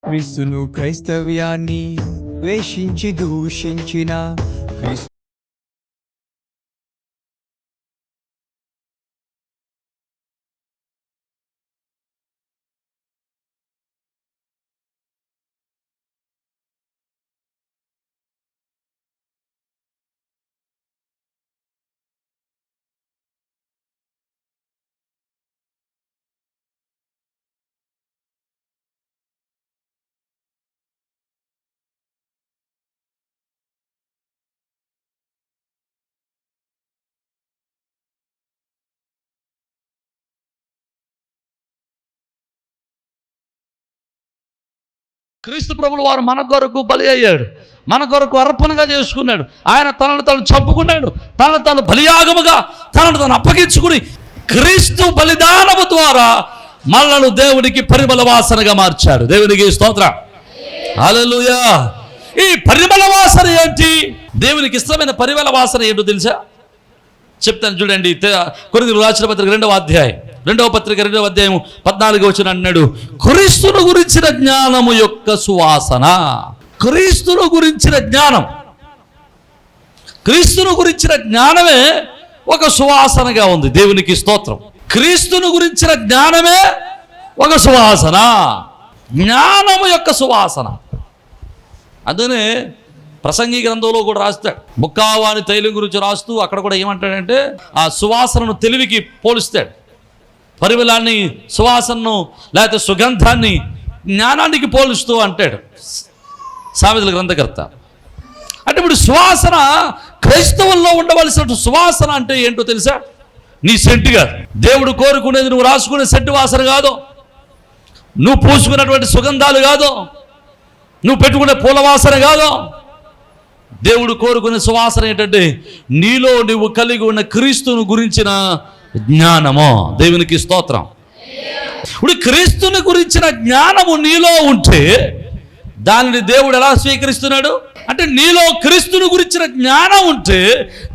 క్రీస్తును క్రైస్తవ్యాన్ని ద్వేషించి దూషించిన క్రీస్తు క్రీస్తు ప్రభులు వారు మన కొరకు బలి అయ్యాడు, మన కొరకు అర్పణగా చేసుకున్నాడు. ఆయన తనను తాను చంపుకున్నాడు, తనను తాను బలియాగముగా తనను తాను అప్పగించుకుని క్రీస్తు బలిదానము ద్వారా మనలను దేవునికి పరిమళ వాసనగా మార్చాడు. దేవునికి స్తోత్రం, హల్లెలూయా. ఈ పరిమళ వాసన ఏంటి? దేవునికి ఇష్టమైన పరిమళ వాసన ఏంటో తెలుసా? చెప్తాను చూడండి. కొరింథీయులకు రాసిన పత్రిక 2వ అధ్యాయం 2వ అధ్యాయం 14వ వచనం అన్నాడు, క్రీస్తును గురించిన జ్ఞానము యొక్క సువాసన. క్రీస్తును గురించిన జ్ఞానం, క్రీస్తును గురించిన జ్ఞానమే ఒక సువాసనగా ఉంది. దేవునికి స్తోత్రం. క్రీస్తును గురించిన జ్ఞానమే ఒక సువాసన, జ్ఞానము యొక్క సువాసన. అందుకనే ప్రసంగి గ్రంథంలో కూడా రాస్తాడు. బుక్కావాని తైలం గురించి రాస్తూ అక్కడ కూడా ఏమంటాడంటే, ఆ సువాసనను తెలివికి పోలుస్తాడు. పరిమళాన్ని, సువాసనను లేకపోతే సుగంధాన్ని జ్ఞానానికి పోలుస్తూ అంటాడు సామెతల గ్రంథకర్త. అంటే ఇప్పుడు సువాసన, క్రైస్తవుల్లో ఉండవలసిన సువాసన అంటే ఏంటో తెలుసా? నీ సెంటు కాదు. దేవుడు కోరుకునేది నువ్వు రాసుకునే సెంటు వాసన కాదు, నువ్వు పూసుకున్నటువంటి సుగంధాలు కాదు, నువ్వు పెట్టుకునే పూల వాసన కాదు. దేవుడు కోరుకునే సువాసన ఏంటంటే నీలో నువ్వు కలిగి ఉన్న క్రీస్తును గురించిన జ్ఞానము. దేవునికి స్తోత్రం. ఇప్పుడు క్రీస్తుని గురించిన జ్ఞానము నీలో ఉంటే దానిని దేవుడు ఎలా స్వీకరిస్తున్నాడు అంటే, నీలో క్రీస్తుని గురించిన జ్ఞానం ఉంటే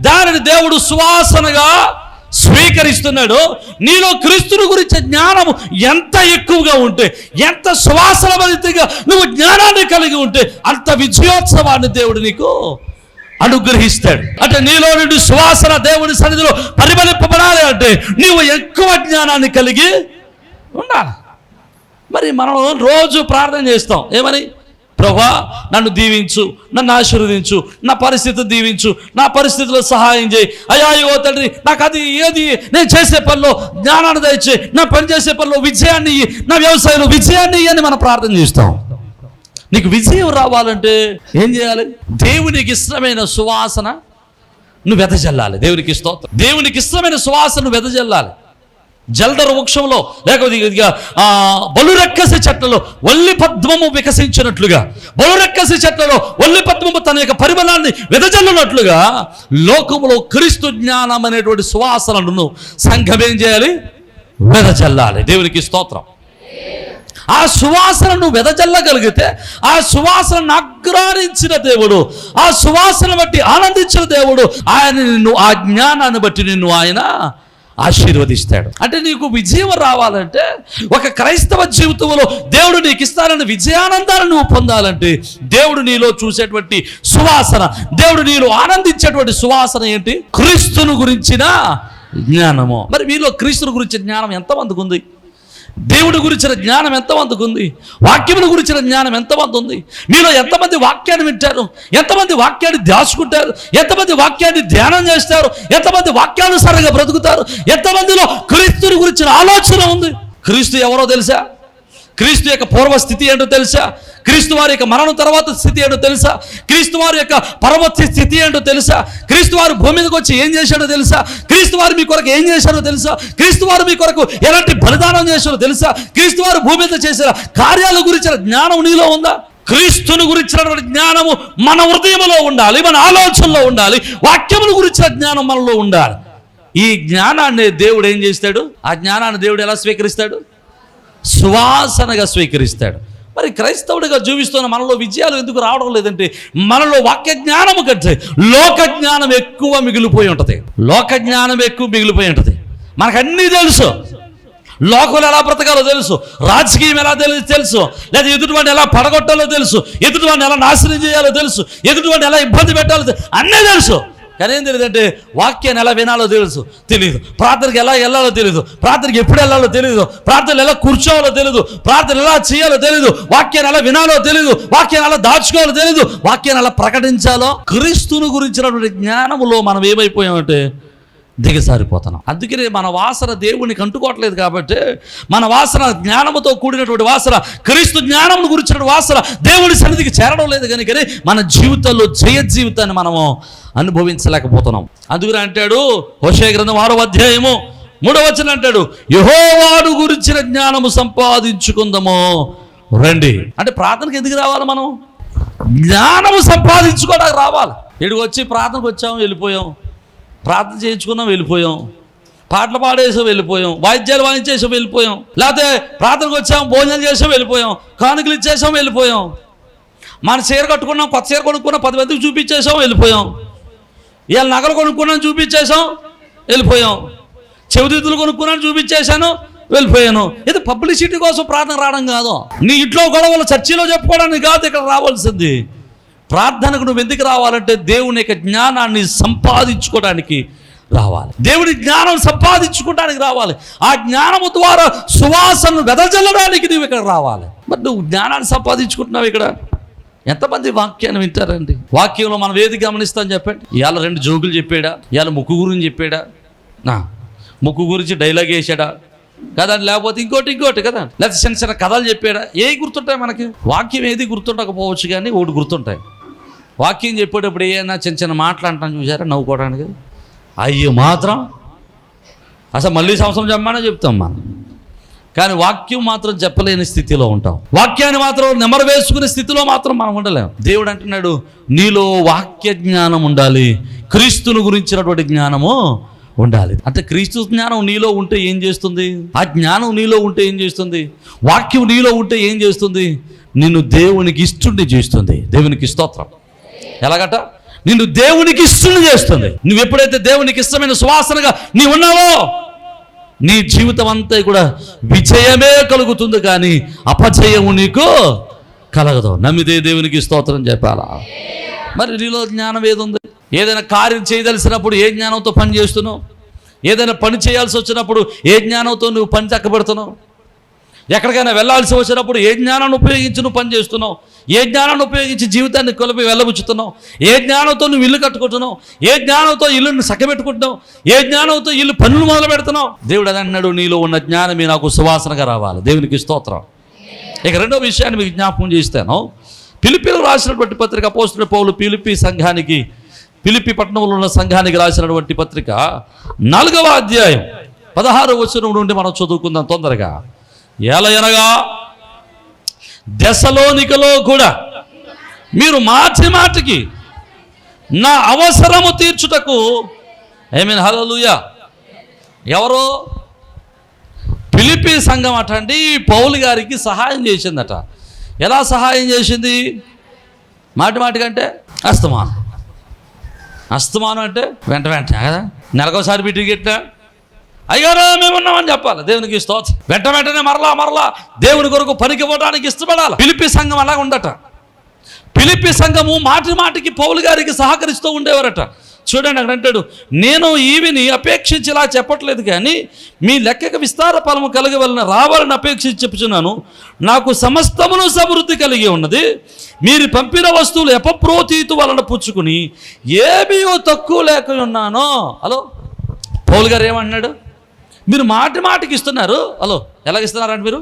దానిని దేవుడు సువాసనగా స్వీకరిస్తున్నాడు. నీలో క్రీస్తుని గురించిన జ్ఞానము ఎంత ఎక్కువగా ఉంటే, ఎంత సువాసనభరితంగా నువ్వు జ్ఞానాన్ని కలిగి ఉంటే అంత విజయోత్సవాన్ని దేవుడు నీకు అనుగ్రహిస్తాడు. అంటే నీలో నుండి సువాసన దేవుడి సన్నిధిలో పరిమళింపబడాలి అంటే నీవు ఎక్కువ జ్ఞానాన్ని కలిగి ఉండాలి. మరి మనం రోజు ప్రార్థన చేస్తాం ఏమని? ప్రభువా నన్ను దీవించు, నన్ను ఆశీర్వదించు, నా పరిస్థితిని దీవించు, నా పరిస్థితిలో సహాయం చేయి. అయ్యో తండ్రి, నాకు అది ఏది, నేను చేసే పనిలో జ్ఞానాన్ని దయచేయి, నా పని చేసే పనిలో విజయాన్ని ఇయ్యి, నా వ్యవసాయంలో విజయాన్ని ఇయ్యి అని మనం ప్రార్థన చేస్తాం. నీకు విజయం రావాలంటే ఏం చేయాలి? దేవునికి ఇష్టమైన సువాసన నువ్వు వెదజల్లాలి. దేవునికి స్తోత్రం. దేవునికి ఇష్టమైన సువాసన నువ్వు వెదజల్లాలి. జల్దర వృక్షంలో లేకపోతే బలురెక్కసి చెట్లలో వల్లి పద్మము వికసించినట్లుగా, బలురెక్కసి చెట్లలో వల్లి పద్మము తన యొక్క పరిమళాన్ని వెదజల్లునట్లుగా లోకములో క్రీస్తు జ్ఞానం అనేటువంటి సువాసనను సంఘం ఏం చేయాలి? వెదజల్లాలి. దేవునికి స్తోత్రం. ఆ సువాసనను వెదజల్లగలిగితే, ఆ సువాసనను ఆగ్రహించిన దేవుడు, ఆ సువాసన బట్టి ఆనందించిన దేవుడు ఆయన నిన్ను, ఆ జ్ఞానాన్ని బట్టి నిన్ను ఆయన ఆశీర్వదిస్తాడు. అంటే నీకు విజయం రావాలంటే, ఒక క్రైస్తవ జీవితంలో దేవుడు నీకు ఇస్తానని విజయానందాన్ని నువ్వు పొందాలంటే దేవుడు నీలో చూసేటువంటి సువాసన, దేవుడు నీలో ఆనందించేటువంటి సువాసన ఏంటి? క్రీస్తును గురించిన జ్ఞానము. మరి మీలో క్రీస్తును గురించిన జ్ఞానం ఎంతమందికి ఉంది? దేవుడి గురించిన జ్ఞానం ఎంతమందికి ఉంది? వాక్యమును గురించిన జ్ఞానం ఎంతమంది ఉంది? మీలో ఎంతమంది వాక్యాన్ని వింటారు? ఎంతమంది వాక్యాన్ని దాచుకుంటారు? ఎంతమంది వాక్యాన్ని ధ్యానం చేస్తారు? ఎంతమంది వాక్యానుసారంగా బ్రతుకుతారు? ఎంతమందిలో క్రీస్తుని గురించిన ఆలోచన ఉంది? క్రీస్తు ఎవరో తెలుసా? క్రీస్తు యొక్క పూర్వస్థితి ఏంటో తెలుసా? క్రీస్తు వారి యొక్క మరణం తర్వాత స్థితి ఏంటో తెలుసా? క్రీస్తు వారి యొక్క పరమోన్నత స్థితి ఏంటో తెలుసా? క్రీస్తు వారు భూమి మీదకి వచ్చి ఏం చేశాడో తెలుసా? క్రీస్తు వారు మీ కొరకు ఏం చేశాడో తెలుసా? క్రీస్తు వారు మీ కొరకు ఎలాంటి బలిదానం చేశాడో తెలుసా? క్రీస్తు వారు భూమి మీద చేసిన కార్యాల గురించిన జ్ఞానం నీలో ఉందా? క్రీస్తుని గురించినటువంటి జ్ఞానము మన హృదయంలో ఉండాలి, మన ఆలోచనలో ఉండాలి. వాక్యముల గురించిన జ్ఞానం మనలో ఉండాలి. ఈ జ్ఞానాన్ని దేవుడు ఏం చేస్తాడు? ఆ జ్ఞానాన్ని దేవుడు ఎలా స్వీకరిస్తాడు? సువాసనగా స్వీకరిస్తాడు. మరి క్రైస్తవుడిగా జీవిస్తున్న మనలో విజయాలు ఎందుకు రావడం లేదంటే, మనలో వాక్య జ్ఞానము కంటే లోక జ్ఞానం ఎక్కువ మిగిలిపోయి ఉంటుంది. లోక జ్ఞానం ఎక్కువ మిగిలిపోయి ఉంటుంది. మనకు అన్నీ తెలుసు, లోకంలో ఎలా బ్రతకాలో తెలుసు, రాజకీయం ఎలా తెలుసు, లేదా ఎదుటివాడిని ఎలా పడగొట్టాలో తెలుసు, ఎదుటివాడిని ఎలా నాశనం చేయాలో తెలుసు, ఎదుటివాడిని ఎలా ఇబ్బంది పెట్టాలో అన్నీ తెలుసు. కానీ ఏం తెలియదంటే వాక్యాన్ని ఎలా వినాలో తెలియదు, ప్రార్థనకి ఎలా వెళ్ళాలో తెలియదు, ప్రార్థనకి ఎప్పుడు వెళ్ళాలో తెలియదు, ప్రార్థనలు ఎలా కూర్చోవాలో తెలియదు, ప్రార్థన ఎలా చేయాలో తెలియదు, వాక్యాన్ని ఎలా వినాలో తెలియదు, వాక్యాన్ని ఎలా దాచుకోవాలో తెలియదు, వాక్యాన్ని ఎలా ప్రకటించాలో. క్రీస్తుని గురించినటువంటి జ్ఞానములో మనం ఏమైపోయామంటే దిగసారిపోతున్నాం. అందుకనే మన వాసన దేవునికి అంటుకోవట్లేదు. కాబట్టి మన వాసన జ్ఞానముతో కూడినటువంటి వాసన, క్రీస్తు జ్ఞానమును గురించిన వాసన దేవుని సన్నిధికి చేరడం లేదు. కనుకనే మన జీవితంలో జయ జీవితాన్ని మనము అనుభవించలేకపోతున్నాం. అందుకని అంటాడు హోషేయ గ్రంథం 6వ అధ్యాయము 3వ వచనం అంటాడు, యెహోవాను గురించిన జ్ఞానము సంపాదించుకుందాము రండి. అంటే ప్రార్థనకి ఎందుకు రావాలి? మనం జ్ఞానము సంపాదించుకోవడానికి రావాలి. ఇక్కడికి వచ్చి ప్రార్థనకు వచ్చాము, వెళ్ళిపోయాం, ప్రార్థన చేయించుకున్నాం, వెళ్ళిపోయాం, పాటలు పాడేసాం, వెళ్ళిపోయాం, వాయిద్యాలు వాయించేసాం, వెళ్ళిపోయాం, లేకపోతే ప్రార్థనకు వచ్చాం, భోజనం చేసాం, వెళ్ళిపోయాం, కానుకలు ఇచ్చేసాం, వెళ్ళిపోయాం, మన చీర కట్టుకున్నాం, కొత్త చీర కొనుక్కున్నాం, 10 మందికి చూపించేసాం, వెళ్ళిపోయాం, ఇవాళ నగలు కొనుక్కున్నాం, చూపించేసాం, వెళ్ళిపోయాం, చెవిదిద్దులు కొనుక్కున్నాను, చూపించేశాను, వెళ్ళిపోయాను. ఇది పబ్లిసిటీ కోసం ప్రార్థన రావడం కాదు. నీ ఇంట్లో గొడవలు చర్చిలో చెప్పుకోవడానికి కాదు ఇక్కడ రావాల్సింది. ప్రార్థనకు నువ్వు ఎందుకు రావాలంటే దేవుని యొక్క జ్ఞానాన్ని సంపాదించుకోవడానికి రావాలి. దేవుని జ్ఞానం సంపాదించుకోవడానికి రావాలి. ఆ జ్ఞానము ద్వారా సువాసనను వెదజల్లడానికి నువ్వు ఇక్కడ రావాలి. మరి నువ్వు జ్ఞానాన్ని సంపాదించుకుంటున్నావు. ఇక్కడ ఎంతమంది వాక్యాన్ని వింటారండి? వాక్యంలో మనం ఏది గమనిస్తాం చెప్పండి? ఇవాళ 2 జోకులు చెప్పాడా? ఇవాళ ముక్కు గురించి చెప్పాడా? ముక్కు గురించి డైలాగ్ వేసాడా కదా? లేకపోతే ఇంకోటి కదా? లేకపోతే చిన్న కథలు చెప్పాడా? ఏ గుర్తుంటాయి మనకి? వాక్యం ఏది గుర్తుండకపోవచ్చు, కానీ ఒకటి గుర్తుంటాయి. వాక్యం చెప్పేటప్పుడు ఏమైనా చిన్న మాటలు అంటాను చూసారా నవ్వుకోవడానికి, అయ్యి మాత్రం అసలు మళ్ళీ సంవత్సరం చెప్పమనే చెప్తాం మనం. కానీ వాక్యం మాత్రం చెప్పలేని స్థితిలో ఉంటాం. వాక్యాన్ని మాత్రం నెమరు వేసుకునే స్థితిలో మాత్రం మనం ఉండలేం. దేవుడు అంటున్నాడు, నీలో వాక్య జ్ఞానం ఉండాలి, క్రీస్తుని గురించినటువంటి జ్ఞానము ఉండాలి. అంటే క్రీస్తు జ్ఞానం నీలో ఉంటే ఏం చేస్తుంది? ఆ జ్ఞానం నీలో ఉంటే ఏం చేస్తుంది? వాక్యం నీలో ఉంటే ఏం చేస్తుంది? నిన్ను దేవునికి ఇష్టండి చేస్తుంది. దేవునికి స్తోత్రం. ఎలాగట? నిన్ను దేవునికి ఇష్టం చేస్తుంది. నువ్వు ఎప్పుడైతే దేవునికి ఇష్టమైన సువాసనగా నీ ఉన్నావో నీ జీవితం అంతా కూడా విజయమే కలుగుతుంది, కానీ అపజయము నీకు కలగదు. నమ్మితే దేవునికి స్తోత్రం చెప్పాలా? మరి నీలో జ్ఞానం ఏది ఉంది? ఏదైనా కార్యం చేయదలిసినప్పుడు ఏ జ్ఞానంతో పని చేస్తున్నావు? ఏదైనా పని చేయాల్సి వచ్చినప్పుడు ఏ జ్ఞానంతో నువ్వు పని చక్కబెడుతున్నావు? ఎక్కడికైనా వెళ్ళాల్సి వచ్చినప్పుడు ఏ జ్ఞానాన్ని ఉపయోగించి నువ్వు పని చేస్తున్నావు? ఏ జ్ఞానాన్ని ఉపయోగించి జీవితాన్ని కొలిపి వెళ్ళబుచ్చుతున్నావు? ఏ జ్ఞానంతో నువ్వు ఇల్లు కట్టుకుంటున్నావు? ఏ జ్ఞానంతో ఇల్లుని చక్కబెట్టుకుంటున్నావు? ఏ జ్ఞానంతో ఇల్లు పనులు మొదలు పెడుతున్నావు? దేవుడు అది అన్నాడు, నీలో ఉన్న జ్ఞానమే నాకు సువాసనగా రావాలి. దేవునికి స్తోత్రం. ఇక 2వ విషయాన్ని మీకు జ్ఞాపకం చేస్తాను. ఫిలిప్పీలకు రాసినటువంటి పత్రిక అపోస్తలుడైన పౌలు ఫిలిప్పీ పట్టణంలో ఉన్న సంఘానికి రాసినటువంటి పత్రిక 4వ అధ్యాయం 16వ వచనం నుండి మనం చదువుకుందాం తొందరగా. ఎలయనగా దెసలోనికలో కూడా మీరు మాటికి నా అవసరము తీర్చుటకు, ఆమేన్, హల్లెలూయా. ఎవరో ఫిలిప్పీ సంఘం అటండి పౌలు గారికి సహాయం చేసిందట. ఎలా సహాయం చేసింది? మాటికంటే అస్తమానం అంటే వెంట కదా, నెలకోసారి మీటింగ్ పెట్టినా అయ్యారా మేము ఉన్నామని చెప్పాలి. దేవునికి స్తోత్రం. వెంటనే మరలా దేవుని కొరకు పనికి పోవడానికి ఇష్టపడాలి. ఫిలిప్పీ సంఘం అలాగ ఉండట. ఫిలిప్పీ సంఘము మాటికి పౌలు గారికి సహకరిస్తూ ఉండేవారట. చూడండి, అక్కడ అంటాడు, నేను ఈవిని అపేక్షించి ఇలా చెప్పట్లేదు, కానీ మీ లెక్కకు విస్తార ఫలము కలగవలన రావాలని అపేక్షించి చెప్పుచున్నాను. నాకు సమస్తమును సమృద్ధి కలిగి ఉన్నది. మీరు పంపిన వస్తువులు ఎపప్రోతీతు వలన పుచ్చుకుని ఏమీయో తక్కువ లేక ఉన్నాను. హలో, పౌలు గారు ఏమంటున్నాడు? మీరు మాటికి ఇస్తున్నారు. హలో, ఎలాగ ఇస్తున్నారంటే మీరు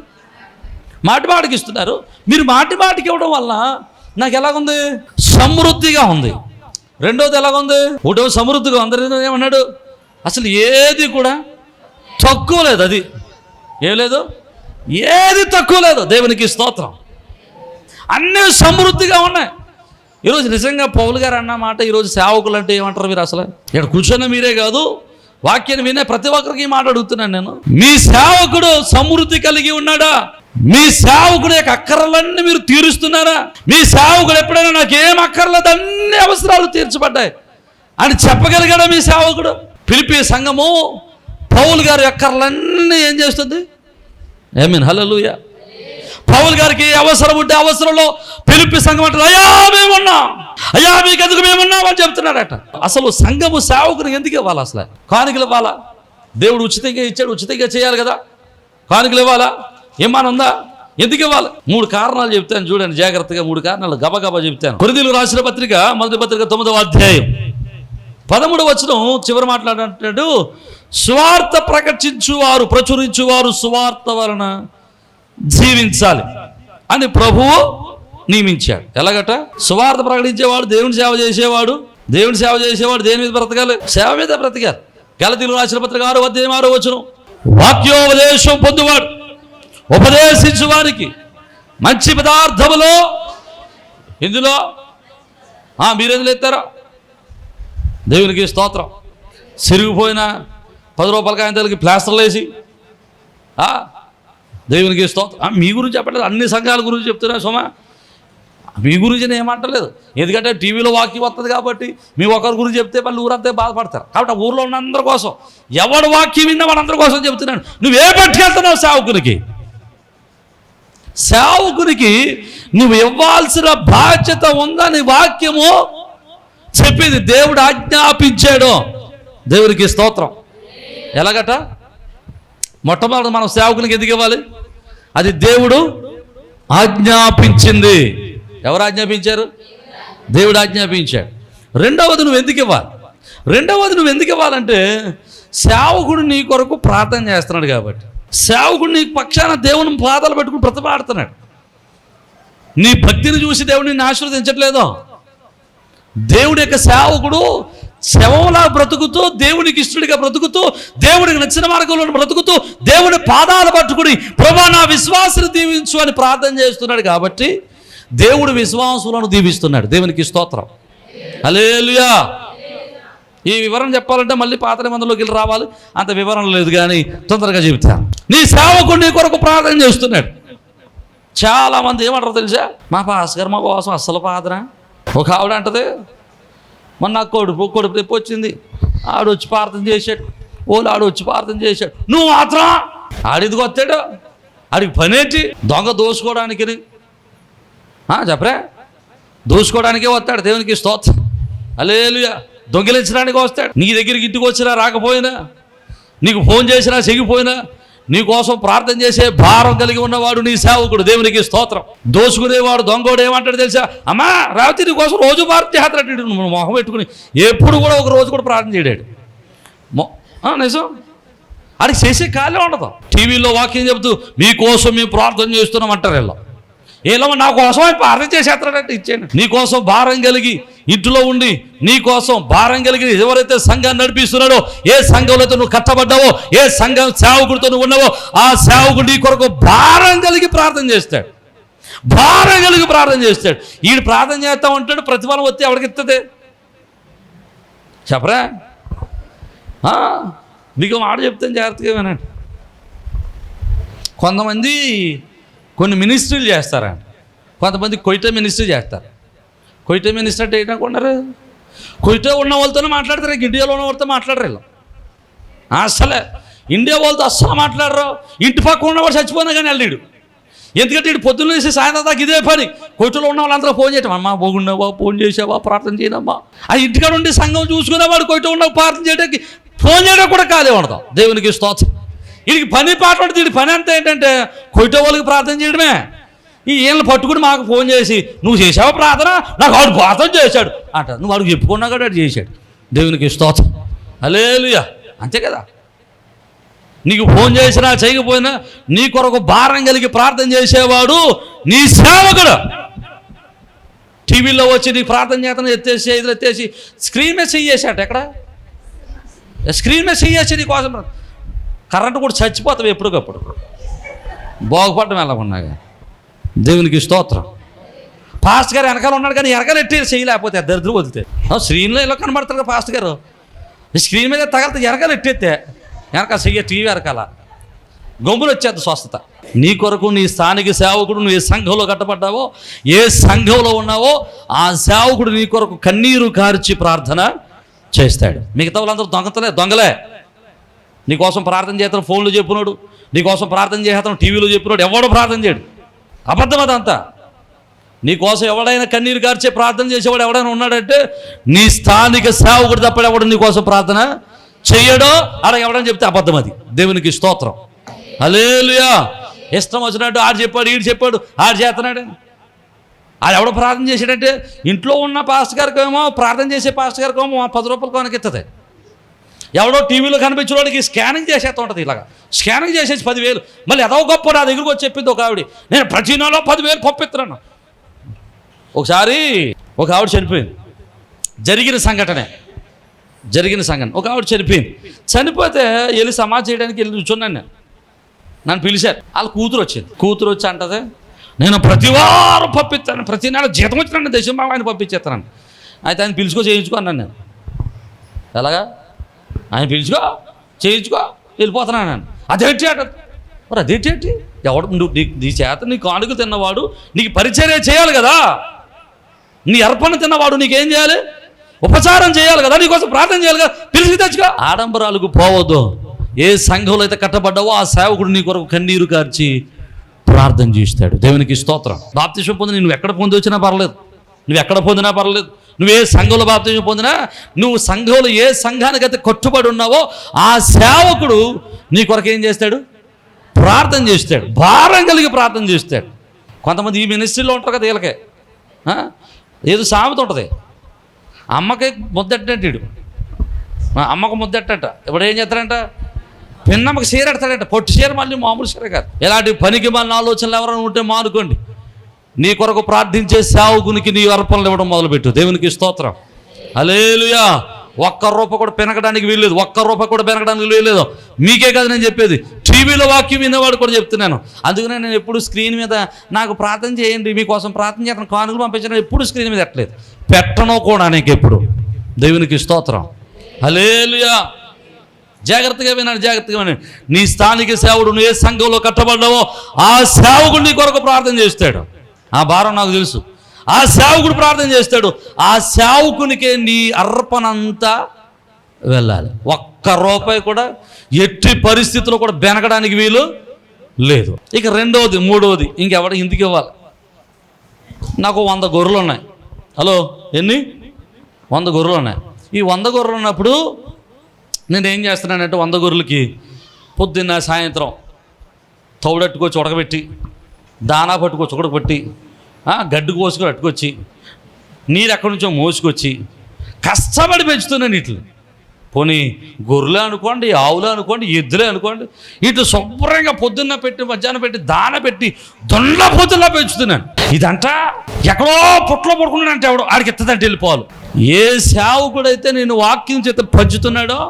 మాటికి ఇస్తున్నారు. మీరు మాటికి ఇవ్వడం వల్ల నాకు ఎలాగుంది? సమృద్ధిగా ఉంది. రెండోది ఎలాగుంది? ఒకటో సమృద్ధిగా అందరూ ఏమన్నాడు? అసలు ఏది కూడా తక్కువ లేదు. అది ఏం లేదు, ఏది తక్కువ లేదు. దేవునికి స్తోత్రం. అన్నీ సమృద్ధిగా ఉన్నాయి. ఈరోజు నిజంగా పౌలు గారు అన్న మాట, ఈరోజు సేవకులు అంటే ఏమంటారు మీరు? అసలు ఇక్కడ కూర్చొని మీరే కాదు, వాక్యాన్ని వినే ప్రతి ఒక్కరికి మాట అడుగుతున్నాను నేను. మీ సేవకుడు సమృద్ధి కలిగి ఉన్నాడా? మీ సేవకుడు యొక్క అక్కర్లన్నీ మీరు తీరుస్తున్నారా? మీ సేవకుడు ఎప్పుడైనా నాకు ఏం అక్కర్లేదు, అన్ని అవసరాలు తీర్చబడ్డాయి అని చెప్పగలిగాడా మీ సేవకుడు? ఫిలిప్పీ సంఘము పౌలు గారి అక్కర్లన్నీ ఏం చేస్తుంది? ఆమేన్, హల్లెలూయా. పౌలు గారికి అవసరం ఉంటే అవసరంలో పిలిపి సంఘం అంటారు, అయ్యా మేమున్నాం, అయ్యా మీకు ఎందుకు మేమున్నాం అని చెప్తున్నాడట. అసలు సంఘము సేవకుని ఎందుకు ఇవ్వాలి? అసలు కానుకలు ఇవ్వాలా? దేవుడు ఉచితంగా ఇచ్చాడు, ఉచితంగా చేయాలి కదా. కానుకలు ఇవ్వాలా? ఏమన్నా ఉందా? ఎందుకు ఇవ్వాలి? 3 కారణాలు చెప్తాను చూడండి జాగ్రత్తగా. 3 కారణాలు గబగబా చెప్తాను. కొరింథీయులకు రాసిన పత్రిక మొదటి పత్రిక 9వ అధ్యాయం 13వ వచనం చివరి మాట్లాడంటాడు, సువార్త ప్రకటించువారు ప్రచురించువారు సువార్త వలన జీవించాలి అని ప్రభువు నియమించాడు. ఎలాగట? సువార్త ప్రకటించేవాడు, దేవుని సేవ చేసేవాడు, దేవుని సేవ చేసేవాడు దేని మీద బ్రతకాలి? సేవ మీద బ్రతకాలి. గలతీయులకు రాసిన పత్రిక 6వ అధ్యాయం 6వ వచనం, వాక్యోపదేశం పొందువాడు ఉపదేశించు వారికి మంచి పదార్థములో ఇందులో మీరెందులో ఎత్తారో దేవునికి స్తోత్రం. సిరిగిపోయిన 10 రూపాయల కాయంతలకి ప్లాస్టర్లు వేసి దేవునికి స్తోత్రం. మీ గురించి చెప్పట్లేదు, అన్ని సంఘాల గురించి చెప్తున్నా సోమా. మీ గురించి నేను ఏమంటలేదు, ఎందుకంటే టీవీలో వాక్యం వస్తుంది కాబట్టి మీ ఒకరి గురించి చెప్తే వాళ్ళు ఊరంతా బాధపడతారు. కాబట్టి ఊర్లో ఉన్న అందరి కోసం, ఎవడు వాక్యం విన్నా వాళ్ళందరి కోసం చెప్తున్నాను. నువ్వే పట్టుకెళ్తున్నావు సేవకునికి? సేవకునికి నువ్వు ఇవ్వాల్సిన బాధ్యత ఉందని వాక్యము చెప్పింది. దేవుడు ఆజ్ఞాపించాడు. దేవునికి స్తోత్రం. ఎలాగట? మొట్టమొదటి మనం సేవకునికి ఎందుకు ఇవ్వాలి? అది దేవుడు ఆజ్ఞాపించింది. ఎవరు ఆజ్ఞాపించారు? దేవుడు ఆజ్ఞాపించాడు. రెండవది నువ్వు ఎందుకు ఇవ్వాలి? రెండవది నువ్వు ఎందుకు ఇవ్వాలంటే సేవకుడు నీ కొరకు ప్రార్థన చేస్తున్నాడు కాబట్టి. సేవకుడు నీ పక్షాన దేవుని పాదాలు పెట్టుకుని బ్రతమాడుతున్నాడు. నీ భక్తిని చూసి దేవుడు నిన్ను ఆశీర్వదించట్లేదు. దేవుడి యొక్క సేవకుడు శవంలా బ్రతుకుతూ, దేవునికి ఇష్టడిగా బ్రతుకుతూ, దేవుడికి నచ్చిన మార్గంలో బ్రతుకుతూ, దేవుడి పాదాలు పట్టుకుని ప్రభా నా విశ్వాసును దీవించు అని ప్రార్థన చేస్తున్నాడు కాబట్టి దేవుడు విశ్వాసులను దీవిస్తున్నాడు. దేవునికి స్తోత్రం. హల్లెలూయా. ఈ వివరణ చెప్పాలంటే మళ్ళీ పాత నిబంధనలోకి వెళ్ళి రావాలి, అంత వివరణ లేదు కానీ తొందరగా చెబుతాను. నీ సేవకుడు నీ కొరకు ప్రార్థన చేస్తున్నాడు. చాలామంది ఏమంటారు తెలుసా? మా పాస్కర్ మా కోసం అస్సలు ప్రార్థన. ఒక ఆవిడ అంటది, మొన్న నాకు కొడుకు నొప్పి వచ్చింది, ఆడొచ్చి ప్రార్థన చేశాడు, ఆడొచ్చి ప్రార్థన చేశాడు, నువ్వు మాత్రం ఆడిదికి వస్తాడు, ఆడికి పనేంటి? దొంగ దోసుకోవడానికి చెప్పరా? దోసుకోవడానికే వస్తాడు. దేవునికి స్తోత్రం. హల్లెలూయా. దొంగిలించడానికి వస్తాడు. నీ దగ్గరికి ఇంటికి వచ్చినా రాకపోయినా, నీకు ఫోన్ చేసినా చెగిపోయినా, నీ కోసం ప్రార్థన చేసే భారం కలిగి ఉన్నవాడు నీ సేవకుడు. దేవునికి స్తోత్రం. దోసుకునేవాడు దొంగోడు ఏమంటాడు తెలుసా? అమ్మా రాత్రి నీ కోసం రోజు ప్రార్థన చేస్తాడు. మొహం పెట్టుకుని ఎప్పుడు కూడా ఒక రోజు కూడా ప్రార్థన చేయడాడు. నిజం. ఆడికి చేసే కాలే ఉండదు. టీవీలో వాక్యం చెబుతూ మీకోసం మేము ప్రార్థన చేస్తున్నాం అంటారు. ఇలా నా కోసం ప్రార్థన చేసేస్తాడంటే ఇచ్చాను. నీ కోసం భారం కలిగి ఇంట్లో ఉండి, నీ కోసం భారం కలిగి ఎవరైతే సంఘాన్ని నడిపిస్తున్నాడో, ఏ సంఘంలో నువ్వు కట్టబడ్డావో, ఏ సంఘం సేవకుడితో నువ్వు ఉన్నావో, ఆ సేవకుడు నీ కొరకు భారం కలిగి ప్రార్థన చేస్తాడు. భారం కలిగి ప్రార్థన చేస్తాడు. ఈడు ప్రార్థన చేస్తా ఉంటాడు, ప్రతిఫలం వస్తే ఎవరికి ఇస్తుంది చెప్పరా? మీకు మాట చెప్తాను జాగ్రత్తగా వినండి. కొంతమంది కొన్ని మినిస్ట్రీలు చేస్తారంట, కొంతమంది కొయిటా మినిస్ట్రీ చేస్తారు. కొయిటా మినిస్ట్రీ అంటే ఏంటనుకున్నారు? కొయిటా ఉన్న వాళ్ళతోనే మాట్లాడతారు, ఇండియాలో ఉన్న వాళ్ళతో మాట్లాడరు. అసలే ఇండియా వాళ్ళతో అస్సలు మాట్లాడరు. ఇంటి పక్క ఉన్నవాడు చచ్చిపోయినా కానీ వెళ్ళాడు. ఎందుకంటే ఇటు పొద్దున్న వేసి సాయంత్రం దాకా ఇదే పని. కొయిటలో ఉన్న వాళ్ళందరూ ఫోన్ చేయటం, అమ్మా బాగున్నావా, ఫోన్ చేసావా, ప్రార్థన చేయనమ్మా. ఆ ఇంటికాడ ఉండి సంఘం చూసుకునేవాడు కొయిటా ఉన్న ప్రార్థన చేయడానికి ఫోన్ చేయడం కూడా కాలే ఉండదు. దేవునికి స్తోత్రం. వీడికి పని పాట పడుతుంది. వీడి పని అంతా ఏంటంటే కొయిటా వాళ్ళకి ప్రార్థన చేయడమే. ఈ వీళ్ళని పట్టుకుని మాకు ఫోన్ చేసి నువ్వు చేసావా ప్రార్థన, నాకు వాడు ప్రార్థన చేశాడు అంట. నువ్వు వాడికి చెప్పుకున్నా కూడా వాడు చేశాడు. దేవునికి స్తోత్రం. హల్లెలూయా. అంతే కదా. నీకు ఫోన్ చేసినా చేయకపోయినా నీ కొరకు భారం కలిగి ప్రార్థన చేసేవాడు నీ సేవకుడు. టీవీలో వచ్చి నీ ప్రార్థన చేతను ఎత్తేసి ఎదురు ఎత్తేసి స్క్రీన్ మీద చెయ్యేసాట. ఎక్కడ స్క్రీన్ మీద చెయ్యేసి నీ కోసం కరెంటు కూడా చచ్చిపోతావు ఎప్పటికప్పుడు. బాగుపడటం వెళ్ళకున్నాగా. దేవునికి స్తోత్రం. పాస్ట్ గారు వెనకాల ఉన్నాడు కానీ వెనకాల ఎట్టి చేయలేకపోతే దరిద్రం వదిలితే స్క్రీన్లో ఇలా కనబడతారు. పాస్ట్ గారు స్క్రీన్ మీద తగలితే వెనకాల ఎట్టేస్తే వెనకాల చెయ్య టీవీ వెనకాల గొంగులు వచ్చేది స్వస్థత. నీ కొరకు నీ స్థానిక సేవకుడు నువ్వు ఏ సంఘంలో కట్టబడ్డావో, ఏ సంఘంలో ఉన్నావో ఆ సేవకుడు నీ కొరకు కన్నీరు కార్చి ప్రార్థన చేస్తాడు. మిగతా వాళ్ళందరూ దొంగలే. నీకోసం ప్రార్థన చేస్తాను, ఫోన్లు చెప్పున్నాడు, నీకోసం ప్రార్థన చేసేతను టీవీలో చెప్పినోడు ఎవడో ప్రార్థన చేయడు, అబద్ధం అదంతా. నీకోసం ఎవడైనా కన్నీరు కార్చే ప్రార్థన చేసేవాడు ఎవడైనా ఉన్నాడంటే నీ స్థానిక సేవకుడు తప్పడు ఎవడు నీకోసం ప్రార్థన చెయ్యడో అలా ఎవడని చెప్తే అబద్ధం. అది దేవునికి స్తోత్రం. హల్లెలూయా. ఇష్టం వచ్చినట్టు ఆడు చెప్పాడు, ఈడు చెప్పాడు, ఆడు చేస్తున్నాడు. అది ఎవడో ప్రార్థన చేసాడంటే ఇంట్లో ఉన్న పాస్టర్ గారికి ఏమో ప్రార్థన చేసే పాస్టర్ గారికి ఏమో 10 రూపాయలు కొనకెత్తది. ఎవడో టీవీలో కనిపించిన వాడికి స్కానింగ్ చేసేస్తూ ఉంటుంది. ఇలాగా స్కానింగ్ చేసేసి 10,000. మళ్ళీ ఏదో గొప్ప నా దగ్గరికి వచ్చి చెప్పింది ఒక ఆవిడ, నేను ప్రతి నెలలో 10,000 పంపిస్తున్నాను. ఒకసారి ఒక ఆవిడ చనిపోయింది. జరిగిన సంఘటన ఒక ఆవిడ చనిపోయింది. చనిపోతే వెళ్ళి సమాధి చేయడానికి వెళ్ళి కూర్చున్నాను నేను. నన్ను పిలిచారు. వాళ్ళ కూతురు వచ్చి అంటది, నేను ప్రతి వారం పంపిస్తాను, ప్రతి నెల జీతం వచ్చిన దశంభాగం ఆయన పంపించేస్తాను. అయితే ఆయన పిలుచుకో చేయించుకో అన్నాను నేను. ఎలాగా? ఆయన పిలుచుకో చేయించుకో వెళ్ళిపోతున్నాను నేను. అదేంటి అంట. మరి అదేంటి? ఎవడు నీ చేత నీ కానుక తిన్నవాడు నీకు పరిచర్య చేయాలి కదా, నీ అర్పణ తిన్నవాడు నీకేం చేయాలి? ఉపచారం చేయాలి కదా, నీకోసం ప్రార్థన చేయాలి కదా, పిలిచి తెచ్చుకో. ఆడంబరాలకు పోవద్దు. ఏ సంఘంలో అయితే కట్టబడ్డావో ఆ సేవకుడు నీ కొరకు కన్నీరు కార్చి ప్రార్థన చేస్తాడు. దేవునికి స్తోత్రం. బాప్తిసం పొందిన నువ్వు ఎక్కడ పొంది వచ్చినా పర్లేదు, నువ్వు ఎక్కడ పొందినా పర్లేదు, నువ్వు ఏ సంఘంలో బాప్తిసం పొందినా, నువ్వు సంఘంలో ఏ సంఘానికి అయితే కట్టుబడి ఉన్నావో ఆ సేవకుడు నీ కొరకు ఏం చేస్తాడు? ప్రార్థన చేస్తాడు. భారం కలిగి ప్రార్థన చేస్తాడు. కొంతమంది ఈ మినిస్ట్రీలో ఉంటారు కదా, వీళ్ళకే ఏదో సామెత ఉంటుంది, అమ్మకి ముద్దెట్టంటాడు, అమ్మకు ముద్దెట్టంట. ఇప్పుడు ఏం చేస్తాడంట? పిన్నమ్మకి చీర ఎడతాడంట. పొట్టి చీర, మళ్ళీ మామూలు చీర కాదు. ఇలాంటి పనికి మన ఆలోచనలు ఎవరైనా ఉంటే మానుకోండి. నీ కొరకు ప్రార్థించే సేవకునికి నీ అర్పణలు ఇవ్వడం మొదలుపెట్టు. దేవునికి స్తోత్రం. హల్లెలూయా. ₹1 కూడా పెనకడానికి వీల్లేదు, ₹1 కూడా పెనకడానికి వీల్లేదు. మీకే కదా నేను చెప్పేది, టీవీలో వాక్యం వినేవాడు కూడా చెప్తున్నాను. అందుకనే నేను ఎప్పుడు స్క్రీన్ మీద నాకు ప్రార్థన చేయండి, మీకోసం ప్రార్థన చేస్తాను, కానుకలు పంపించాను, ఎప్పుడు స్క్రీన్ మీద ఎట్టలేదు, పెట్టను కూడా నీకు ఎప్పుడు. దేవునికి స్తోత్రం. హల్లెలూయా. జాగ్రత్తగా వినండి. నీ స్థానిక సేవకుడు నువ్వు ఏ సంఘంలో కట్టబడ్డావో ఆ సేవకుడు నీ కొరకు ప్రార్థన చేస్తాడు. ఆ భారం నాకు తెలుసు. ఆ సేవకుడు ప్రార్థన చేస్తాడు. ఆ సేవకునికే నీ అర్పణ అంతా వెళ్ళాలి. ₹1 కూడా ఎట్టి పరిస్థితుల్లో కూడా బెనకడానికి వీలు లేదు. ఇక రెండవది, మూడవది, ఇంకెవడ ఇంటికి ఇవ్వాలి. నాకు 100 గొర్రెలు ఉన్నాయి. హలో, ఎన్ని? 100 గొర్రెలు ఉన్నాయి. ఈ 100 గొర్రెలు ఉన్నప్పుడు నేను ఏం చేస్తున్నానంటే 100 గొర్రెలకి పొద్దున్న సాయంత్రం తౌడట్టుకొచ్చి ఉడకబెట్టి, దానా పట్టుకొచ్చి ఉడకబెట్టి, గడ్డు కోసుకొని అట్టుకొచ్చి, నీరు ఎక్కడి నుంచో మోసుకొచ్చి కష్టపడి పెంచుతున్నాను వీటిని. పోనీ గొర్రెలే అనుకోండి, ఆవులే అనుకోండి, ఎద్దులే అనుకోండి, ఇటు శుభ్రంగా పొద్దున్న పెట్టి మధ్యాహ్నం పెట్టి దాన పెట్టి దొండ పొద్దులా పెంచుతున్నాను. ఇదంతా ఎక్కడో పుట్లో పడుకున్నాడంటే ఎవడో ఆడికి ఎత్తదంటే వెళ్ళిపోవాలి. ఏ సేవకుడైతే నేను వాక్యం చేత పంచుతున్నాడో,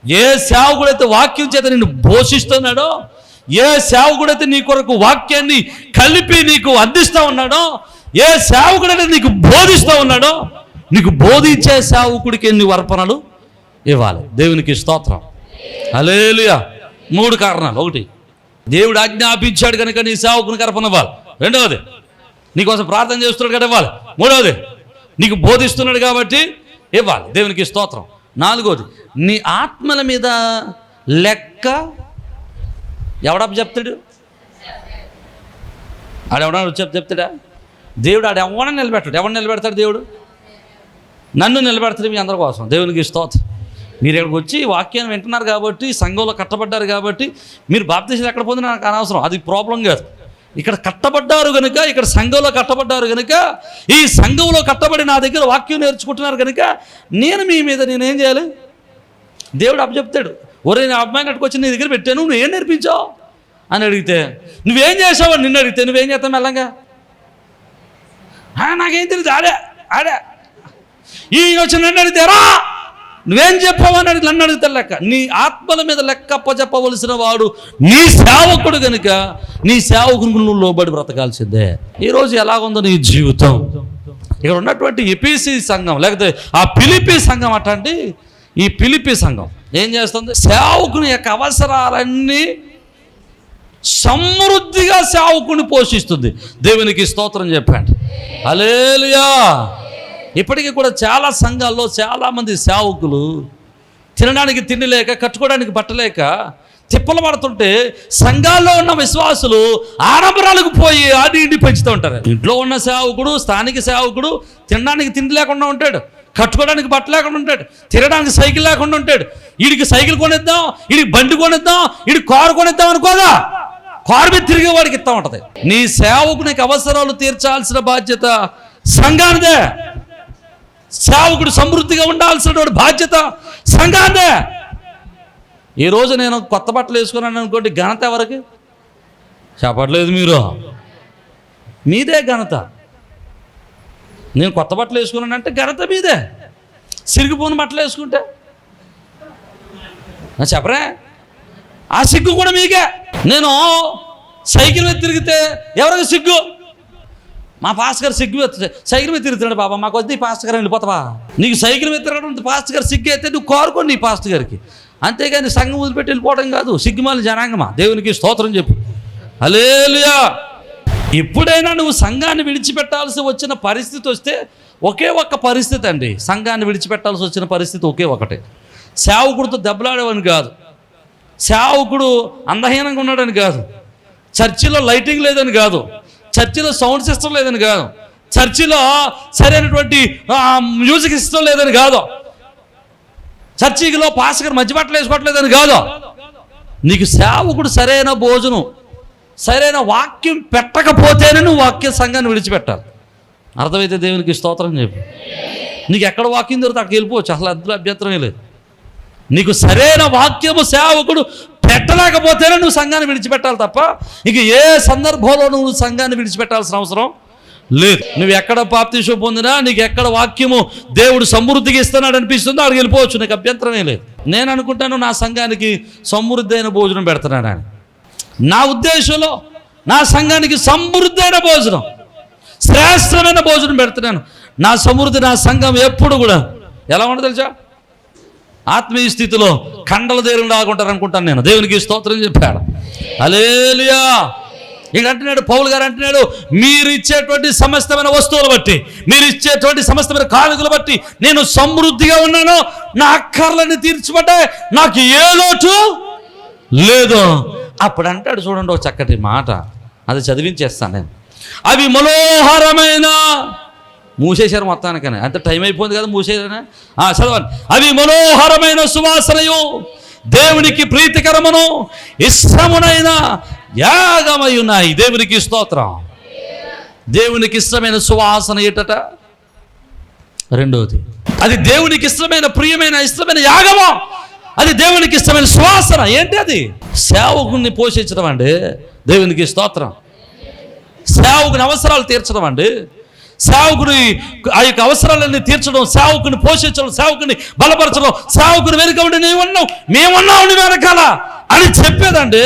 ఏ సేవకుడైతే వాక్యం చేత నిన్ను పోషిస్తున్నాడో, ఏ సేవకుడైతే నీ కొరకు వాక్యాన్ని కలిపి నీకు అందిస్తూ ఉన్నాడో, ఏ సేవకుడైతే నీకు బోధిస్తూ ఉన్నాడో, నీకు బోధించే సేవకుడికి నువ్వు అర్పణలు ఇవ్వాలి. దేవునికి స్తోత్రం. హల్లెలూయా. 3 కారణాలు. 1, దేవుడు ఆజ్ఞాపించాడు కనుక నీ సేవకునికి అర్పణ ఇవ్వాలి. 2వది, నీకోసం ప్రార్థన చేస్తున్నాడు కదా ఇవ్వాలి. 3వది, నీకు బోధిస్తున్నాడు కాబట్టి ఇవ్వాలి. దేవునికి స్తోత్రం. 4వది, నీ ఆత్మల మీద లెక్క ఎవడప్ప చెప్తాడు? ఆడెవడన్నా చెప్తాడా? దేవుడు ఎవడన్నా నిలబెట్టాడు. ఎవడు నిలబెడతాడు? దేవుడు నన్ను నిలబెడతాడు మీ అందరి కోసం. దేవునికి స్తోత్రం. మీరు ఇక్కడికి వచ్చి వాక్యాన్ని వింటున్నారు కాబట్టి, సంఘంలో కట్టబడ్డారు కాబట్టి, మీరు బాప్తిసం ఎక్కడ పొందినా నాకు అనవసరం, అది ప్రాబ్లం కాదు. ఇక్కడ కట్టబడ్డారు కనుక, ఇక్కడ సంఘంలో కట్టబడ్డారు కనుక, ఈ సంఘంలో కట్టబడి నా దగ్గర వాక్యం నేర్చుకుంటున్నారు కనుక నేను మీ మీద నేనేం చేయాలి? దేవుడు అప్పచెప్తాడు. ఒరే, నేను అమ్మాయిని అట్టుకొచ్చి నీ దగ్గర పెట్టాను, నువ్వేం నేర్పించావు అని అడిగితే, నువ్వేం చేసావు అని నిన్ను అడిగితే నువ్వేం చేస్తావు? మెల్లంగా నాకేం తెలియదు, ఆడే ఈయన వచ్చి నన్ను అడిగితేరా నువ్వేం చెప్పావు అని అడిగి నన్ను అడుగుతా లెక్క. నీ ఆత్మల మీద లెక్క అప్పచెప్పవలసిన వాడు నీ సేవకుడు కనుక నీ సేవకునికి నువ్వు లోబడి బ్రతకాల్సిందే. ఈరోజు ఎలాగుందో నీ జీవితం? ఇక్కడ ఉన్నటువంటి ఎపిసి సంఘం, లేకపోతే ఆ ఫిలిప్పీ సంఘం అట్లాంటి ఈ ఫిలిప్పీ సంఘం ఏం చేస్తుంది? సేవకుని యొక్క అవసరాలన్నీ సమృద్ధిగా సేవకుని పోషిస్తుంది. దేవునికి స్తోత్రం చెప్పండి. హల్లెలూయా. ఇప్పటికీ కూడా చాలా సంఘాల్లో చాలామంది సేవకులు తినడానికి తిండి లేక, కట్టుకోవడానికి బట్టలేక తిప్పలు పడుతుంటే సంఘాల్లో ఉన్న విశ్వాసులు ఆడంబరాలకు పోయి ఆడి ఇంటి పెంచుతూ ఉంటారు. ఇంట్లో ఉన్న సేవకుడు, స్థానిక సేవకుడు తినడానికి తిండి లేకుండా ఉంటాడు, కట్టుకోవడానికి బట్ట లేకుండా ఉంటాడు, తిరగడానికి సైకిల్ లేకుండా ఉంటాడు. వీడికి సైకిల్ కొనిద్దాం, వీడికి బండి కొనిద్దాం, వీడికి కారు కొనిద్దాం అనుకోదా, కారు మీద తిరిగే వాడికి ఇస్తా ఉంటుంది. నీ సేవకునికి అవసరాలు తీర్చాల్సిన బాధ్యత సంఘానిదే. సేవకుడు సమృద్ధిగా ఉండాల్సిన బాధ్యత సంఘానిదే. ఈరోజు నేను కొత్త బట్టలు వేసుకున్నాను అనుకోండి, ఘనత ఎవరికి చెప్పట్లేదు, మీరు మీదే ఘనత. నేను కొత్త బట్టలు వేసుకున్నానంటే ఘనత మీదే. సిరిగిపోయిన బట్టలు వేసుకుంటే చెప్పరే, ఆ సిగ్గు కూడా మీకే. నేను సైకిల్ మీద తిరిగితే ఎవరికి సిగ్గు? మా పాస్టర్ గారు సిగ్గు సైకిల్ మీద తిరుగుతున్నాడు, బాబా మాకు వద్దు ఈ పాస్టర్ గారు వెళ్ళిపోతావా? నీకు సైకిల్ మీద తిరగడం పాస్టర్ గారు సిగ్గు అయితే నువ్వు కోరుకోండి ఈ పాస్టర్ గారికి, అంతేగాని సంఘం వదిలిపెట్టి వెళ్ళిపోవడం కాదు. సిగ్గుమాలి జనాంగమా, దేవునికి స్తోత్రం చెప్పు. హల్లెలూయా. ఎప్పుడైనా నువ్వు సంఘాన్ని విడిచిపెట్టాల్సి వచ్చిన పరిస్థితి వస్తే ఒకే ఒక్క పరిస్థితి అండి, సంఘాన్ని విడిచిపెట్టాల్సి వచ్చిన పరిస్థితి ఒకే ఒకటే. సేవకుడితో దెబ్బలాడేవని కాదు, సేవకుడు అందహీనంగా ఉన్నాడని కాదు, చర్చిలో లైటింగ్ లేదని కాదు, చర్చిలో సౌండ్ సిస్టమ్ లేదని కాదు, చర్చిలో సరైనటువంటి మ్యూజిక్ సిస్టమ్ లేదని కాదు, చర్చిలో పాస్టర్ మధ్య బట్టలు వేసుకోవట్లేదని కాదు. నీకు సేవకుడు సరైన భోజనం, సరైన వాక్యం పెట్టకపోతేనే నువ్వు వాక్య సంఘాన్ని విడిచిపెట్టాలి. అర్థమైతే దేవునికి స్తోత్రం చెప్పు. నీకు ఎక్కడ వాక్యం దొరికితే అక్కడికి వెళ్ళిపోవచ్చు, అసలు అందులో అభ్యంతరమే లేదు. నీకు సరైన వాక్యము సేవకుడు పెట్టలేకపోతేనే నువ్వు సంఘాన్ని విడిచిపెట్టాలి తప్ప ఇక ఏ సందర్భంలో నువ్వు సంఘాన్ని విడిచిపెట్టాల్సిన అవసరం లేదు. నువ్వు ఎక్కడ బాప్తిసం పొందినా, నీకు ఎక్కడ వాక్యము దేవుడు సమృద్ధిగా ఇస్తున్నాడు అనిపిస్తుందో అక్కడికి వెళ్ళిపోవచ్చు, నీకు అభ్యంతరమే లేదు. నేను అనుకుంటాను నా సంఘానికి సమృద్ధి అయిన భోజనం పెడుతున్నాను. నా ఉద్దేశంలో నా సంఘానికి సమృద్ధి అయిన భోజనం, శ్రేష్టమైన భోజనం పెడుతున్నాను. నా సమృద్ధి, నా సంఘం ఎప్పుడు కూడా ఎలా ఉండదు తెలుసా? ఆత్మీయ స్థితిలో కండల దేవుని రాకుంటారు అనుకుంటాను నేను. దేవునికి స్తోత్రం చెప్పాడు. హల్లెలూయా. ఇక అంటున్నాడు పౌలు గారు, అంటున్నాడు మీరు ఇచ్చేటువంటి సమస్తమైన వస్తువులు బట్టి, మీరు ఇచ్చేటువంటి సమస్తమైన కానుకలు బట్టి నేను సమృద్ధిగా ఉన్నాను, నా అక్కర్లన్నీ తీర్చిపడ్డాయి, నాకు ఏ లోటు లేదు. అప్పుడు అంటాడు చూడండి ఒక చక్కటి మాట, అది చదివించేస్తాను నేను. అవి మనోహరమైన, మూసేశారు మొత్తానికనే, అంత టైం అయిపోయింది కదా మూసేశారనే. చదవండి. అవి మనోహరమైన సువాసనయు దేవునికి ప్రీతికరమును ఇష్టమునైన యాగమై ఉన్నాయి. దేవునికి స్తోత్రం. దేవునికి ఇష్టమైన సువాసన ఏటట? రెండవది, అది దేవునికి ఇష్టమైన ప్రియమైన ఇష్టమైన యాగమా, అది దేవునికి ఇష్టమైన సువాసన. ఏంటి అది? సేవకుని పోషించడం అండి. దేవునికి స్తోత్రం. సేవకుని అవసరాలు తీర్చడం అండి. సేవకుని ఆ యొక్క అవసరాలన్నీ తీర్చడం, సేవకుని పోషించడం, సేవకుని బలపరచడం, సేవకుని వెనుక ఉండి నీవున్నావు మేమున్నావు నీ వెనకాల అని చెప్పేదండి.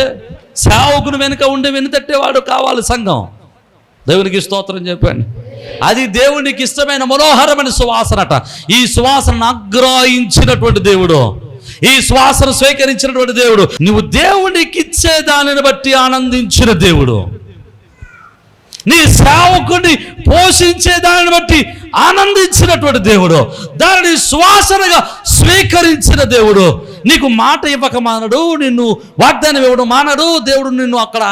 సేవకుని వెనుక ఉండి వెనుతట్టేవాడు కావాలి సంఘం. దేవునికి స్తోత్రం చెప్పండి. అది దేవునికి ఇష్టమైన మనోహరమైన సువాసనట. ఈ సువాసనను ఆగ్రహించినటువంటి దేవుడు, ఈ శ్వాసన స్వీకరించినటువంటి దేవుడు, నువ్వు దేవునికి ఇచ్చే దానిని బట్టి ఆనందించిన దేవుడు, నీ సేవకుని పోషించే దానిని బట్టి ఆనందించినటువంటి దేవుడు, దానిని శ్వాసనగా స్వీకరించిన దేవుడు. నీకు మాట ఇవ్వక మానడు, నిన్ను వాగ్దానం ఇవ్వడం మానడు, దేవుడు నిన్ను అక్కడ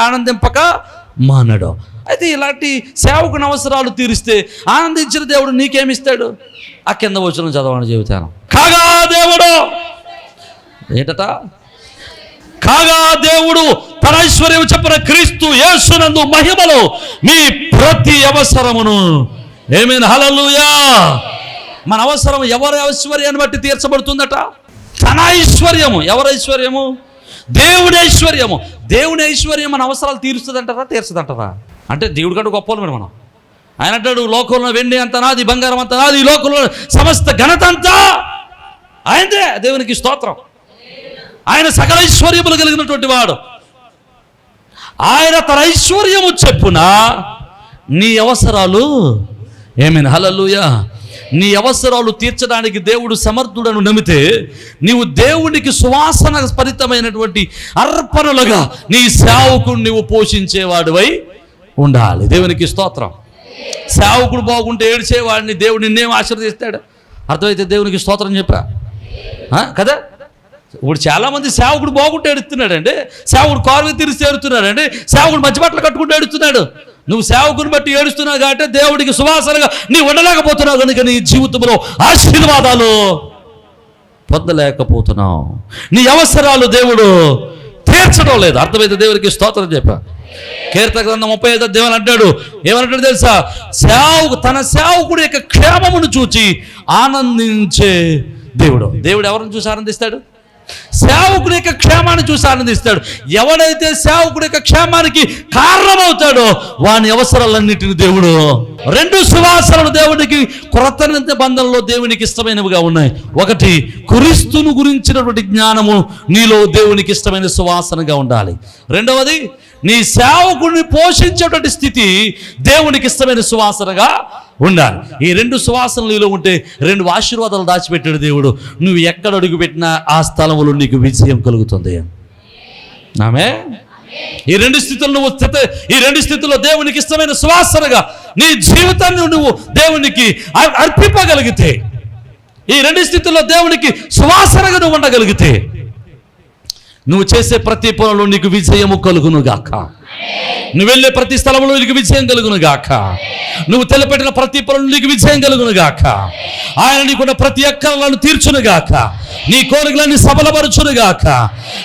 ఆనందింపక మానడు. అయితే ఇలాంటి సేవకుని అవసరాలు తీరిస్తే ఆనందించిన దేవుడు నీకేమిస్తాడు? ఆ కింద వచనం చదవని చెబుతాను. కాగా దేవుడు ఏంటట? కాగా దేవుడు తన ఐశ్వర్యం చెప్పిన క్రీస్తు యేసునందు మహిమలో మీ ప్రతి అవసరమును, ఆమేన్ హల్లెలూయా. మన అవసరం ఎవరి ఐశ్వర్యాన్ని బట్టి తీర్చబడుతుందట? తన ఐశ్వర్యము. ఎవరి ఐశ్వర్యము? దేవుడి ఐశ్వర్యము. దేవుని ఐశ్వర్యం మన అవసరాలు తీరుస్తుందంటారా తీర్చదంటారా? అంటే దేవుడి కంటే గొప్పలు మనం. ఆయన అంటాడు లోకంలో వెండి అంత నాది, బంగారం అంత నాది, ఈ లోకంలో సమస్త ఘనత అంతా ఆయనదే. దేవునికి స్తోత్రం. ఆయన సకల ఐశ్వర్యములు కలిగినటువంటి వాడు. ఆయన తన ఐశ్వర్యము చెప్పున నీ అవసరాలు, ఆమేన్ హల్లెలూయా, నీ అవసరాలు తీర్చడానికి దేవుడు సమర్థుడను నమ్మితే నీవు దేవునికి సువాసన భరితమైనటువంటి అర్పణలుగా నీ సేవకుడు నువ్వు పోషించేవాడివై ఉండాలి. దేవునికి స్తోత్రం. సేవకుడు బాగుంటే ఏడ్చేవాడిని దేవుడు నిన్నేం ఆశీర్వదిస్తాడు? అర్థమైతే దేవునికి స్తోత్రం చెప్పా కదా? ఇప్పుడు చాలామంది సేవకుడు బాగుంటే ఏడుస్తున్నాడండి, సేవకుడు కారు తీరిస్తే ఏడుస్తున్నాడండి, సేవకుడు మంచి బట్టలు కట్టుకుంటూ ఏడుస్తున్నాడు. నువ్వు సేవకుని బట్టి ఏడుస్తున్నావు కాబట్టి దేవుడికి సువాసనగా నీ ఉండలేకపోతున్నావు, కనుక నీ జీవితంలో ఆశీర్వాదాలు పొందలేకపోతున్నావు. నీ అవసరాలు దేవుడు తీర్చడం లేదు. అర్థమైతే దేవుడికి స్తోత్రం చెప్పా. కీర్తన గ్రంథం 35 దేవుడు అంటాడు, ఏమంటాడు తెలుసా? తన సేవకుడి యొక్క క్షేమమును చూచి ఆనందించే దేవుడు. దేవుడు ఎవరిని చూసి ఆనందిస్తాడు? సేవకుడి యొక్క క్షేమాన్ని చూసి ఆనందిస్తాడు. ఎవడైతే సేవకుడి యొక్క క్షేమానికి కారణమవుతాడో వాని అవసరాలన్నిటిని దేవుడు. 2 సువాసనలు దేవునికి క్రొత్త నిబంధనలో దేవునికి ఇష్టమైనవిగా ఉన్నాయి. ఒకటి, క్రీస్తును గురించినటువంటి జ్ఞానము నీలో దేవునికి ఇష్టమైన సువాసనగా ఉండాలి. రెండవది, నీ సేవకుడిని పోషించేటువంటి స్థితి దేవునికి ఇష్టమైన సువాసనగా ఉండాలి. ఈ 2 సువాసనలు నీలో ఉంటే 2 ఆశీర్వాదాలు దాచిపెట్టాడు దేవుడు. నువ్వు ఎక్కడ అడుగు పెట్టినా ఆ స్థలంలో నీకు విజయం కలుగుతుంది. ఆమేన్. ఈ 2 స్థితుల్లో ఈ 2 స్థితుల్లో దేవునికి ఇష్టమైన సువాసనగా నీ జీవితాన్ని నువ్వు దేవునికి అర్పింపగలిగితే, ఈ 2 స్థితుల్లో దేవునికి సువాసనగా నువ్వు ఉండగలిగితే, నువ్వు చేసే ప్రతి పనులు నీకు విజయము కలుగును గాక. నువ్వు వెళ్ళే ప్రతి స్థలంలో నీకు విజయం కలుగును గాక. నువ్వు తెలపెట్టిన ప్రతి పనులు నీకు విజయం కలుగును గాక. ఆయన నీకున్న ప్రతి అక్కరలను తీర్చును గాక. నీ కోరికలన్నీ సఫలపరచును గాక.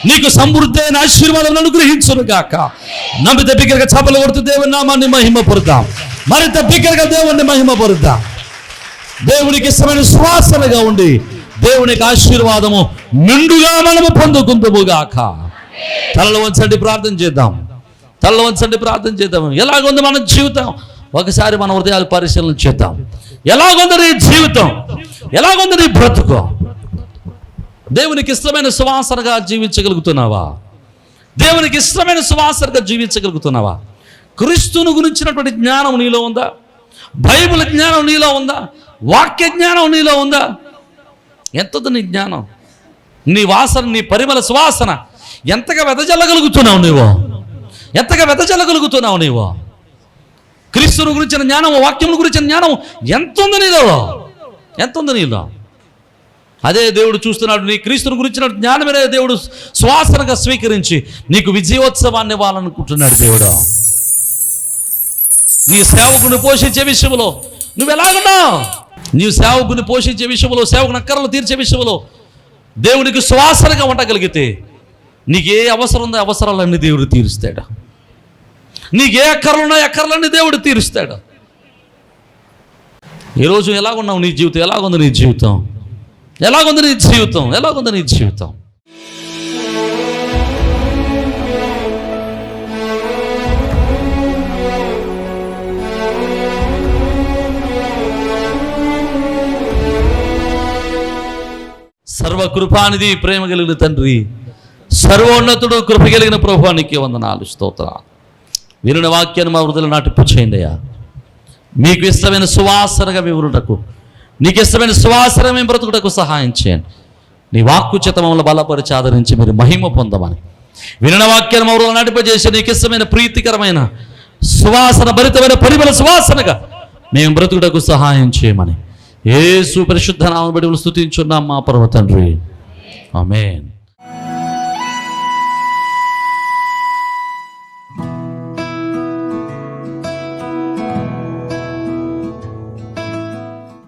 నీకు సమృద్ధి అయిన ఆశీర్వాదాలను అనుగ్రహించును గాక. నమ్మితే బిగ్గరగా చప్పలు కొడుతూ దేవుని నామాన్ని మహిమపరుద్దాం. మరింత బిగ్గరగా దేవుణ్ణి మహిమపరుద్దాం. దేవునికి ఇష్టమైన సువాసనగా ఉండి దేవునికి ఆశీర్వాదము నిండుగా మనము పొందుకుందుముగాక. తలలో వంచండి, ప్రార్థన చేద్దాం. తలలో వంచండి, ప్రార్థన చేద్దాం. ఎలాగుంది మన జీవితం? ఒకసారి మన హృదయాలు పరిశీలన చేద్దాం. ఎలాగుంది నీ జీవితం? ఎలాగుంది నీ బ్రతుకు? దేవునికి ఇష్టమైన సువాసనగా జీవించగలుగుతున్నావా? దేవునికి ఇష్టమైన సువాసనగా జీవించగలుగుతున్నావా? క్రీస్తును గురించినటువంటి జ్ఞానం నీలో ఉందా? బైబిల్ జ్ఞానం నీలో ఉందా? వాక్య జ్ఞానం నీలో ఉందా? ఎంతది నీ జ్ఞానం? నీ వాసన, నీ పరిమళ సువాసన ఎంతగా వెదజల్లగలుగుతున్నావు నీవు? ఎంతగా వెదజల్లగలుగుతున్నావు నీవు? క్రీస్తుని గురించిన జ్ఞానం, వాక్యముల గురించిన జ్ఞానం ఎంత ఉంది నీలో? ఎంత ఉంది నీలో? అదే దేవుడు చూస్తున్నాడు. నీ క్రీస్తుని గురించిన జ్ఞానమే దేవుడు సువాసనగా స్వీకరించి నీకు విజయోత్సవాన్ని ఇవ్వాలనుకుంటున్నాడు దేవుడు. నీ సేవకుని పోషించే విషయంలో నువ్వు ఎలాగున్నావు? నీవు సేవకుని పోషించే విషయంలో, సేవకుని అక్కరలు తీర్చే విషయంలో దేవునికి సువాసనగా ఉండగలిగితే నీకు ఏ అవసరం ఉందో అవసరాలన్నీ దేవుడు తీరుస్తాడు. నీకు ఏ అక్కర్లు ఉన్నాయో అక్కర్లన్నీ దేవుడు తీరుస్తాడు. ఈరోజు ఎలాగున్నావు? నీ జీవితం ఎలాగుంది? నీ జీవితం ఎలాగుంది? నీ జీవితం ఎలాగుంది? నీ జీవితం సర్వకృపానిధి, ప్రేమ కలిగిన తండ్రి, సర్వోన్నతుడు, కృప కలిగిన ప్రభువానికి వందనాలు, స్తోత్రాలు. వినిన వాక్యాన్ని మా హృదయంలో నాటింపు చేయండి అయ్యా. మీకు ఇష్టమైన సువాసనగా వివరుటకు, నీకు ఇష్టమైన సువాసన మేము బ్రతుకుటకు సహాయం చేయండి. నీ వాక్కు చేత మమ్మల్ని బలపరిచి ఆదరించి మీరు మహిమ పొందమని, వినిన వాక్యాన్ని మా హృదయంలో నాటింపజేసి నీకు ఇష్టమైన ప్రీతికరమైన సువాసన భరితమైన పరిమళ సువాసనగా మేము బ్రతుకుటకు సహాయం చేయమని యేసు పరిశుద్ధ నామమున బడి స్తుతించున్నాం మా పరమ తండ్రి. ఆమేన్.